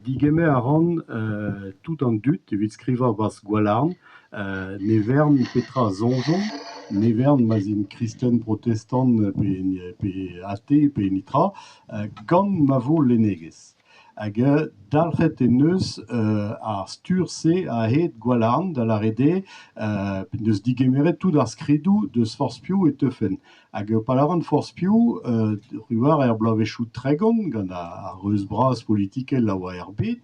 Digeme a ran tout an dut, evit skrivañ bas gwalarn, nevern petra zonjon, nevern ma zin kristen protestant pe athée pe nitra, gant ma vo lenegez. Hag dalc'het en eus ar stur-se a het gwalarn da la rede neus digemeret tout ar skridou deus forzhpioù e teufen. Hag palaran forzhpioù ruar blavezhioù tregont gant ar reus bras politikel a oa erbet,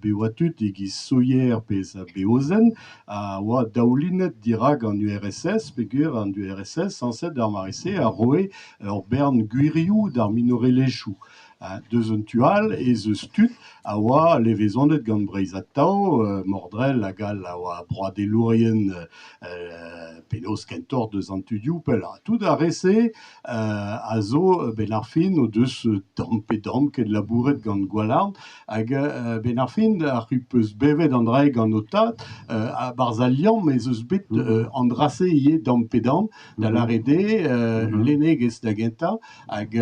be oa tud egiz soyer pez a beozen, a oa daoulinet dira gant URSS, peogwir an URSS anset d'ar marese a roe ur bern gwirioù d'ar minorelezhioù. Deus un tual ez eus tud a oa levezonet gant Breizh-Atav, Mordrel a gal a oa broadelourien penaos kentoc'h deus an tudioù pel. Tout a rese a zo ben ar fin o deus damp pe damp ket labouret gant gwalarn, hag ben ar fin ar c'hu peus bevet an dra gant o tad a barz al liamm ez eus bet andrase ie damp pe damp da la rede lenegez da gentañ hag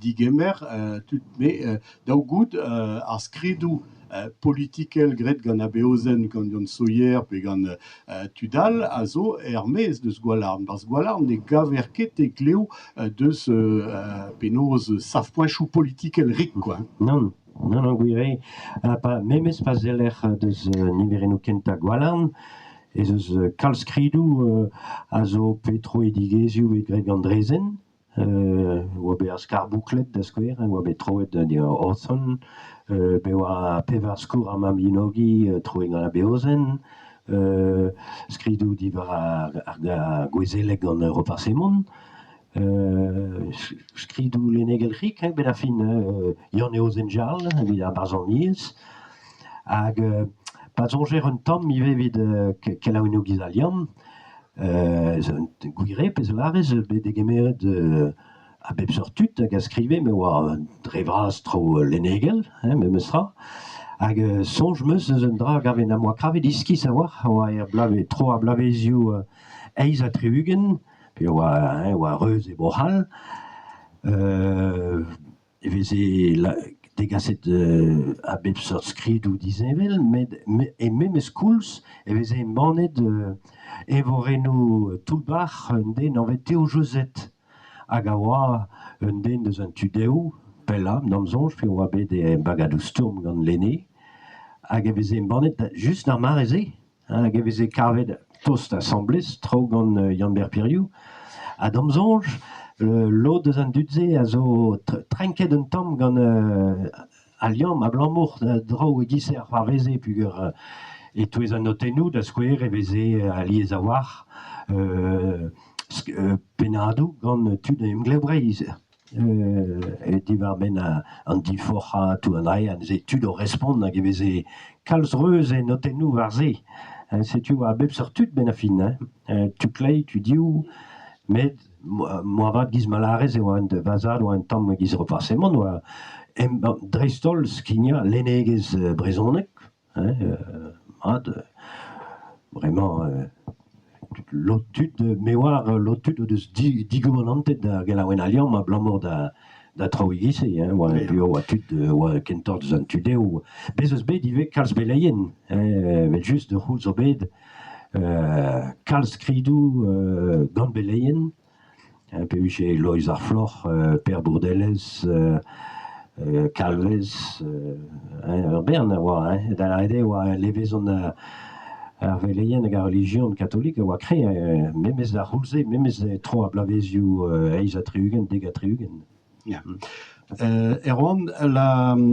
digemer tout me daou gout ar skridou politikel gret gant a beozen gant yon soyer pe gant tudal a zo er-maez deus gwalarn. Barz gwalarn ne gaver ket e klev deus penaos saf-pointoù politikel rik, quoi. Non, gwir memez pa zeller deus niverennoù kentañ gwalarn, ez eus kalz skridou a zo petro e digezioù e gret gant drezen, oa bet ar skarbouklet da skouer, oa bet troet Orson, be oa pevar skour ar maminogi troet gant a beozen, skridou divar ar gwezelek gant Europarsemont, skridou lenegel rik, bet a fin Yann Eozenjal, evit ar barzhoniezh, hag pa soñjer un tamm mi vevet kelaouennoù giz al liamm, gwire pez larez bet degemeret a bep seurt tud hag a skrive me oa dre vras tro lenegel, memes tra, hag soñj meus eus un dra gaven am oa kravet iskis a oa tro a blavezioù eiz a Trehugen, pe oa reuz e Bohal, eveze degaset a bep seurt skridou dizevel, e memes koulz eveze embannet evorennoù toullbac'h un den anvet Théo Josette, hag a oa un den deus an tudeoù pellañ namzonj, pe oa bet e bagadoù stourm gant lenne, hag eveze embannet just ar mareze, hag eveze kavet tost assemblez tro gant Yann Berpirioù, ha damzonj lod deus an dudze a zo trenket un tamm gant al liamm a Blammour draoù e giser ar farveze pugur e touez an notennoù da skouer eveze aliez a war penadoù gant tud em glebreiz, divar ben an diforc'ha tout an ae ze tud o respont hag eveze kalz reuz e notennoù war-se. Setu a bep seurt tud ben a fin, tu klei, tu dioù, met moarvat giz malarez e oa un vazad oa un tamm giz Europarsemont oa dreistol skignat lenegez brezhoneg, vraiment lot tud me war lot tud o deus digomonantet da gelaouenn al liamm a Blammour da traoù-e-gize, oa tud oa kentoc'h deus an tudeoù. Bez eus bet ive kalz beleien, met just de c'houlz o bet kalz skridou gant beleien, pe vije Loïs ar floc'h, Per Bourdelez, Kalvez, ur bern a oa, da la rede oa levezon ar veleien hag ar religion katolik a oa kre memez da c'houlze, memez tro a blavezioù eiz a Trehugen, dek a Trehugen. Erwan, la